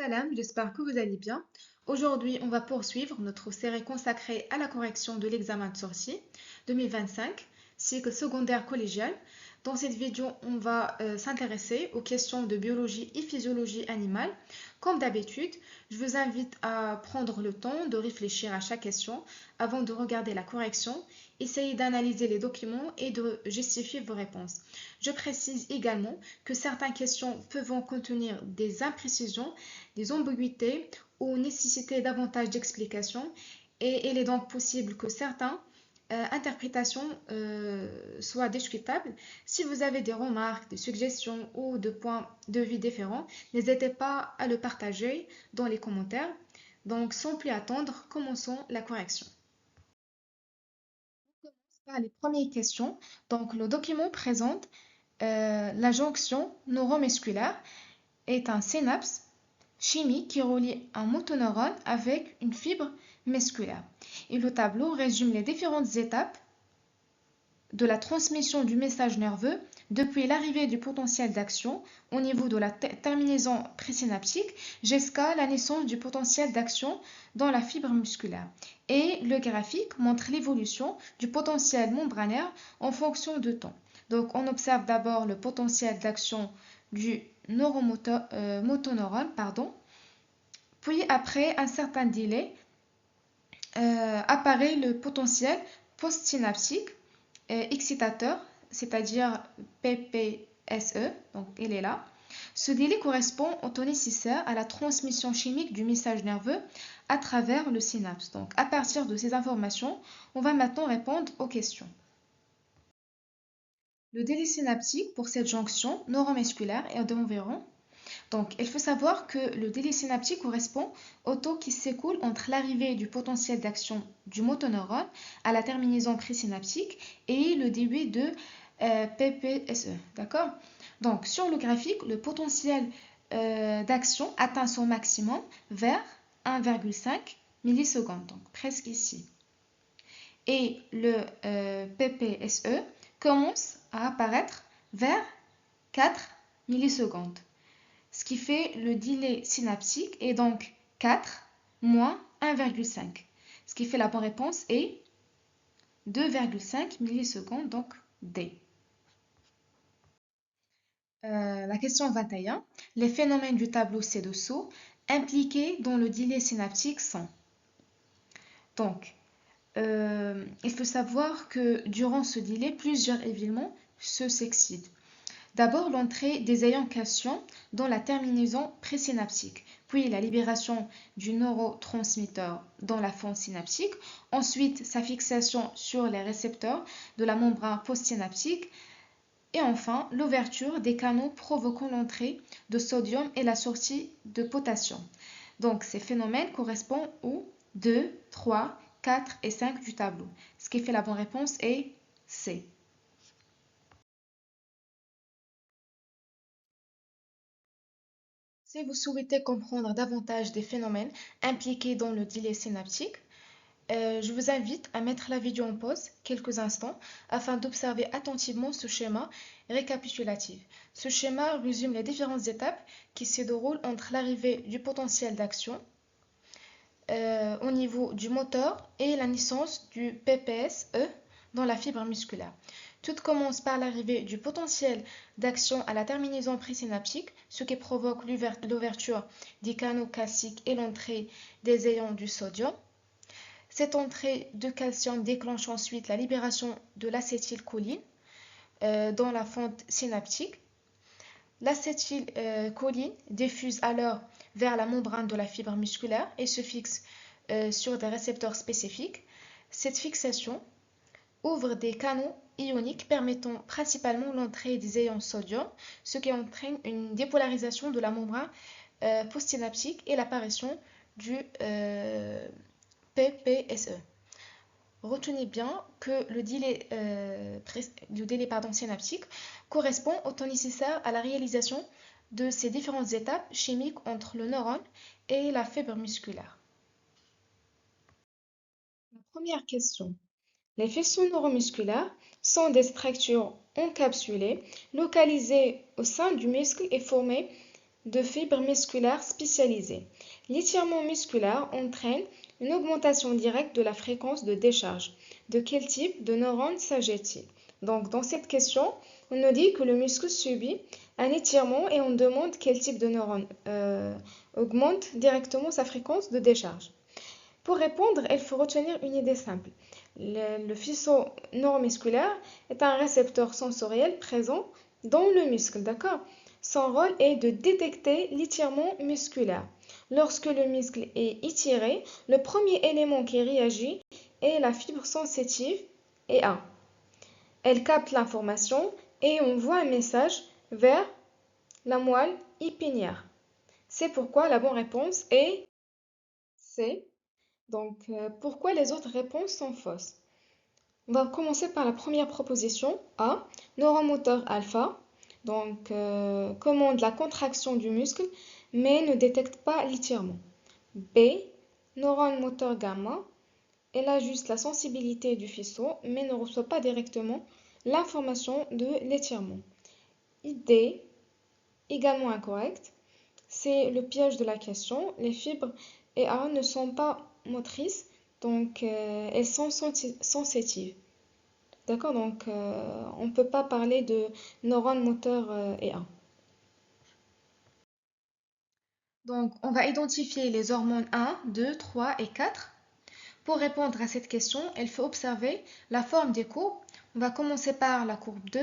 Salam, j'espère que vous allez bien. Aujourd'hui, on va poursuivre notre série consacrée à la correction de l'examen de sortie 2025, cycle secondaire collégial. Dans cette vidéo, on va s'intéresser aux questions de biologie et physiologie animale. Comme d'habitude, je vous invite à prendre le temps de réfléchir à chaque question avant de regarder la correction. Essayez d'analyser les documents et de justifier vos réponses. Je précise également que certaines questions peuvent contenir des imprécisions, des ambiguïtés ou nécessiter davantage d'explications et il est donc possible que certaines interprétations soient discutables. Si vous avez des remarques, des suggestions ou des points de vue différents, n'hésitez pas à le partager dans les commentaires. Donc, sans plus attendre, commençons la correction. Par les premières questions, donc le document présente la jonction neuromusculaire est un synapse chimique qui relie un motoneurone avec une fibre musculaire. Et le tableau résume les différentes étapes de la transmission du message nerveux depuis l'arrivée du potentiel d'action au niveau de la terminaison présynaptique jusqu'à la naissance du potentiel d'action dans la fibre musculaire. Et le graphique montre l'évolution du potentiel membranaire en fonction de temps. Donc on observe d'abord le potentiel d'action du neuromotoneurone, puis après un certain délai, apparaît le potentiel postsynaptique excitateur, c'est-à-dire PPSE, donc il est là. Ce délai correspond au temps nécessaire à la transmission chimique du message nerveux à travers le synapse. Donc à partir de ces informations, on va maintenant répondre aux questions. Le délai synaptique pour cette jonction neuromusculaire est d'environ. Donc, il faut savoir que le délai synaptique correspond au temps qui s'écoule entre l'arrivée du potentiel d'action du motoneurone à la terminaison présynaptique et le début de PPSE. D'accord? Donc, sur le graphique, le potentiel d'action atteint son maximum vers 1,5 millisecondes, donc presque ici. Et le PPSE commence à apparaître vers 4 millisecondes. Ce qui fait le délai synaptique est donc 4 moins 1,5. Ce qui fait la bonne réponse est 2,5 millisecondes, donc D. La question 21. Les phénomènes du tableau ci-dessous impliqués dans le délai synaptique sont. Donc, il faut savoir que durant ce délai, plusieurs événements se s'excitent. D'abord, l'entrée des ions calcium dans la terminaison présynaptique, puis la libération du neurotransmetteur dans la fente synaptique, ensuite sa fixation sur les récepteurs de la membrane postsynaptique, et enfin l'ouverture des canaux provoquant l'entrée de sodium et la sortie de potassium. Donc ces phénomènes correspondent aux 2, 3, 4 et 5 du tableau. Ce qui fait la bonne réponse est C. Si vous souhaitez comprendre davantage des phénomènes impliqués dans le délai synaptique, je vous invite à mettre la vidéo en pause quelques instants afin d'observer attentivement ce schéma récapitulatif. Ce schéma résume les différentes étapes qui se déroulent entre l'arrivée du potentiel d'action au niveau du moteur et la naissance du PPSE dans la fibre musculaire. Tout commence par l'arrivée du potentiel d'action à la terminaison présynaptique, ce qui provoque l'ouverture des canaux calciques et l'entrée des ions du sodium. Cette entrée de calcium déclenche ensuite la libération de l'acétylcholine dans la fente synaptique. L'acétylcholine diffuse alors vers la membrane de la fibre musculaire et se fixe sur des récepteurs spécifiques. Cette fixation ouvre des canaux ioniques permettant principalement l'entrée des ions sodium, ce qui entraîne une dépolarisation de la membrane postsynaptique et l'apparition du PPSE. Retenez bien que le délai synaptique correspond au temps nécessaire à la réalisation de ces différentes étapes chimiques entre le neurone et la fibre musculaire. La première question. Les faisceaux neuromusculaires sont des structures encapsulées, localisées au sein du muscle et formées de fibres musculaires spécialisées. L'étirement musculaire entraîne une augmentation directe de la fréquence de décharge. De quel type de neurones s'agit-il? Donc, dans cette question, on nous dit que le muscle subit un étirement et on demande quel type de neurone augmente directement sa fréquence de décharge. Pour répondre, il faut retenir une idée simple. Le faisceau neuromusculaire est un récepteur sensoriel présent dans le muscle, d'accord? Son rôle est de détecter l'étirement musculaire. Lorsque le muscle est étiré, le premier élément qui réagit est la fibre sensitive EA. Elle capte l'information et envoie un message vers la moelle épinière. C'est pourquoi la bonne réponse est C. Donc, pourquoi les autres réponses sont fausses? On va commencer par la première proposition. A. Neuromoteur alpha. Donc, commande la contraction du muscle, mais ne détecte pas l'étirement. B. Neurone moteur gamma. Elle ajuste la sensibilité du faisceau, mais ne reçoit pas directement l'information de l'étirement. D. Également incorrect. C'est le piège de la question. Les fibres EA ne sont pas motrices, donc elles sont sensitives. D'accord, donc on ne peut pas parler de neurones moteurs EA. Donc on va identifier les hormones 1, 2, 3 et 4. Pour répondre à cette question, il faut observer la forme des courbes. On va commencer par la courbe 2,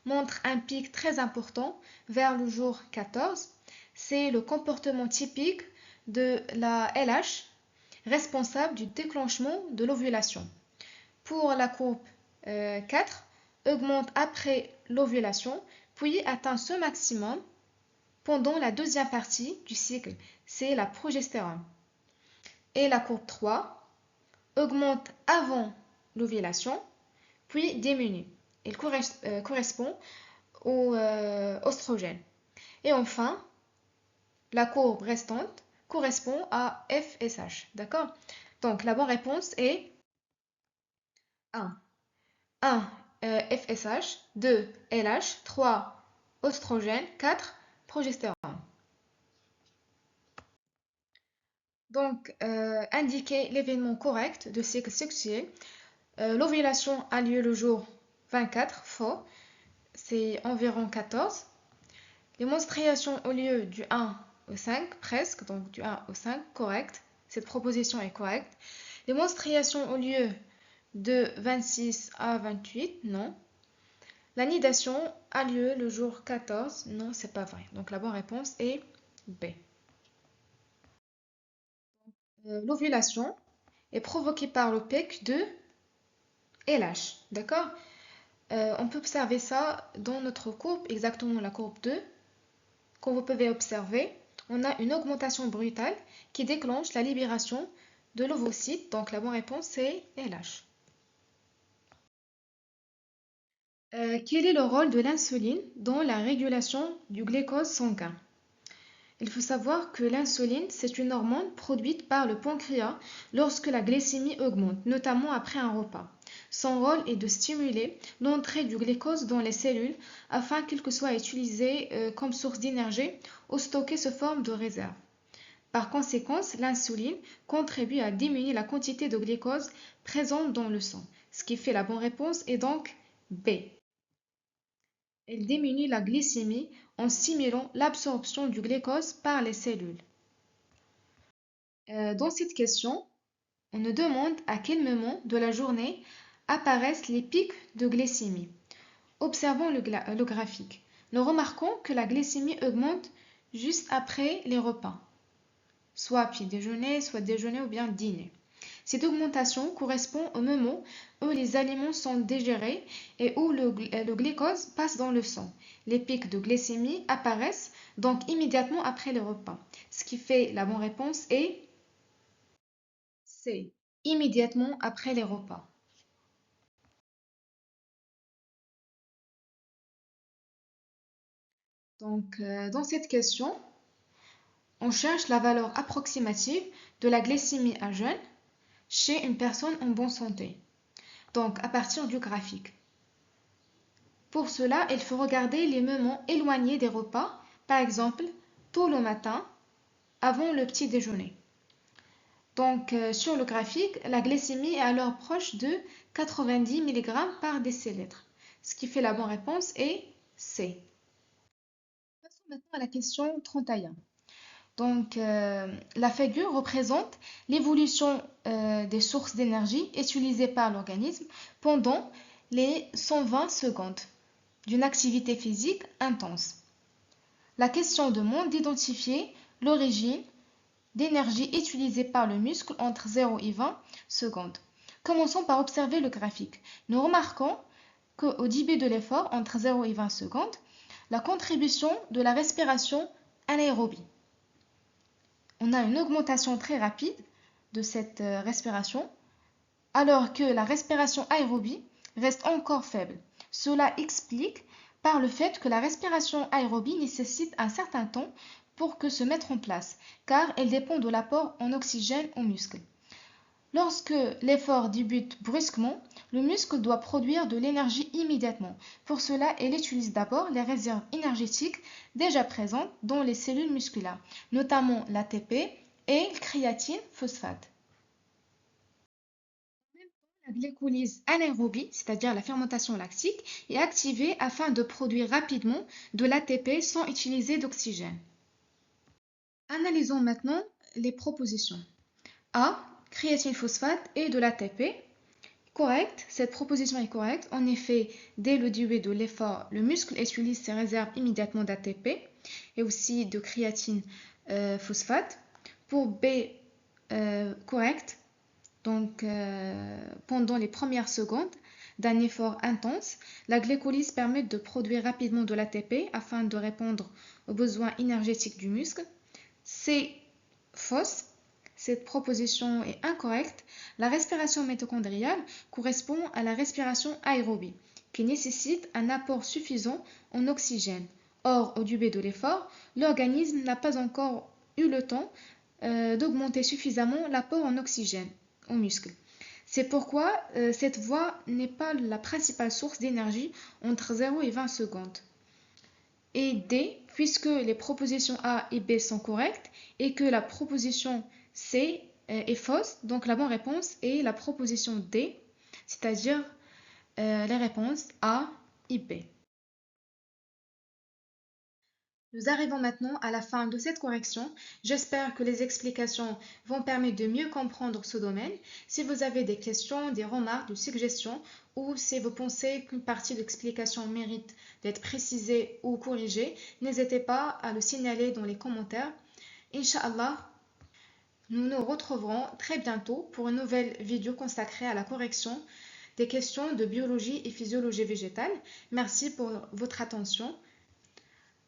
montre un pic très important vers le jour 14. C'est le comportement typique de la LH, responsable du déclenchement de l'ovulation. Pour la courbe 4, augmente après l'ovulation, puis atteint ce maximum pendant la deuxième partie du cycle, c'est la progestérone. Et la courbe 3, augmente avant l'ovulation, puis diminue. Il correspond au oestrogène. Et enfin, la courbe restante correspond à FSH. D'accord? Donc, la bonne réponse est 1. 1. FSH, 2. LH, 3. Oestrogène, 4. Progestérone. Donc, indiquer l'événement correct de cycle sexuel. L'ovulation a lieu le jour 24, faux, c'est environ 14. Les menstruations ont lieu du 1 au 5, presque, donc du 1 au 5, correct. Cette proposition est correcte. Les menstruations ont lieu de 26 à 28, non. La nidation a lieu le jour 14, non, c'est pas vrai. Donc la bonne réponse est B. L'ovulation est provoquée par le pic de LH, d'accord? On peut observer ça dans notre courbe, exactement la courbe 2. Comme vous pouvez observer, on a une augmentation brutale qui déclenche la libération de l'ovocyte. Donc la bonne réponse c'est LH. Quel est le rôle de l'insuline dans la régulation du glucose sanguin? Il faut savoir que l'insuline, c'est une hormone produite par le pancréas lorsque la glycémie augmente, notamment après un repas. Son rôle est de stimuler l'entrée du glucose dans les cellules afin qu'il soit utilisé comme source d'énergie ou stocké sous forme de réserve. Par conséquent, l'insuline contribue à diminuer la quantité de glucose présente dans le sang. Ce qui fait la bonne réponse est donc B. Elle diminue la glycémie en stimulant l'absorption du glucose par les cellules. Dans cette question, on nous demande à quel moment de la journée apparaissent les pics de glycémie. Observons le graphique. Nous remarquons que la glycémie augmente juste après les repas, soit petit déjeuner, soit déjeuner ou bien dîner. Cette augmentation correspond au moment où les aliments sont digérés et où le glucose passe dans le sang. Les pics de glycémie apparaissent donc immédiatement après le repas. Ce qui fait la bonne réponse est C. Immédiatement après les repas. Donc, dans cette question, on cherche la valeur approximative de la glycémie à jeun chez une personne en bonne santé. Donc, à partir du graphique. Pour cela, il faut regarder les moments éloignés des repas, par exemple tôt le matin, avant le petit déjeuner. Donc, sur le graphique, la glycémie est alors proche de 90 mg par décilitre. Ce qui fait la bonne réponse est C. Passons maintenant à la question 31. Donc, la figure représente l'évolution des sources d'énergie utilisées par l'organisme pendant les 120 secondes d'une activité physique intense. La question demande d'identifier l'origine d'énergie utilisée par le muscle entre 0 et 20 secondes. Commençons par observer le graphique. Nous remarquons qu'au début de l'effort, entre 0 et 20 secondes, la contribution de la respiration anaérobie. On a une augmentation très rapide de cette respiration, alors que la respiration aérobie reste encore faible. Cela explique par le fait que la respiration aérobie nécessite un certain temps pour que se mettre en place, car elle dépend de l'apport en oxygène aux muscles. Lorsque l'effort débute brusquement, le muscle doit produire de l'énergie immédiatement. Pour cela, elle utilise d'abord les réserves énergétiques déjà présentes dans les cellules musculaires, notamment l'ATP et le créatine phosphate. La glycolyse anaérobie, c'est-à-dire la fermentation lactique, est activée afin de produire rapidement de l'ATP sans utiliser d'oxygène. Analysons maintenant les propositions. A. Créatine phosphate et de l'ATP. Correct, cette proposition est correcte. En effet, dès le début de l'effort, le muscle utilise ses réserves immédiatement d'ATP et aussi de créatine phosphate. Pour B, correct. Donc, pendant les premières secondes d'un effort intense, la glycolyse permet de produire rapidement de l'ATP afin de répondre aux besoins énergétiques du muscle. C, fausse. Cette proposition est incorrecte. La respiration mitochondriale correspond à la respiration aérobie, qui nécessite un apport suffisant en oxygène. Or, au début de l'effort, l'organisme n'a pas encore eu le temps d'augmenter suffisamment l'apport en oxygène aux muscles. C'est pourquoi cette voie n'est pas la principale source d'énergie entre 0 et 20 secondes. Et D, puisque les propositions A et B sont correctes et que la proposition C est fausse, donc la bonne réponse est la proposition D, c'est-à-dire les réponses A et B. Nous arrivons maintenant à la fin de cette correction. J'espère que les explications vont permettre de mieux comprendre ce domaine. Si vous avez des questions, des remarques, des suggestions, ou si vous pensez qu'une partie de l'explication mérite d'être précisée ou corrigée, n'hésitez pas à le signaler dans les commentaires. Inch'Allah, nous nous retrouverons très bientôt pour une nouvelle vidéo consacrée à la correction des questions de biologie et physiologie végétale. Merci pour votre attention.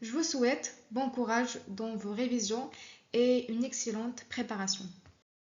Je vous souhaite bon courage dans vos révisions et une excellente préparation.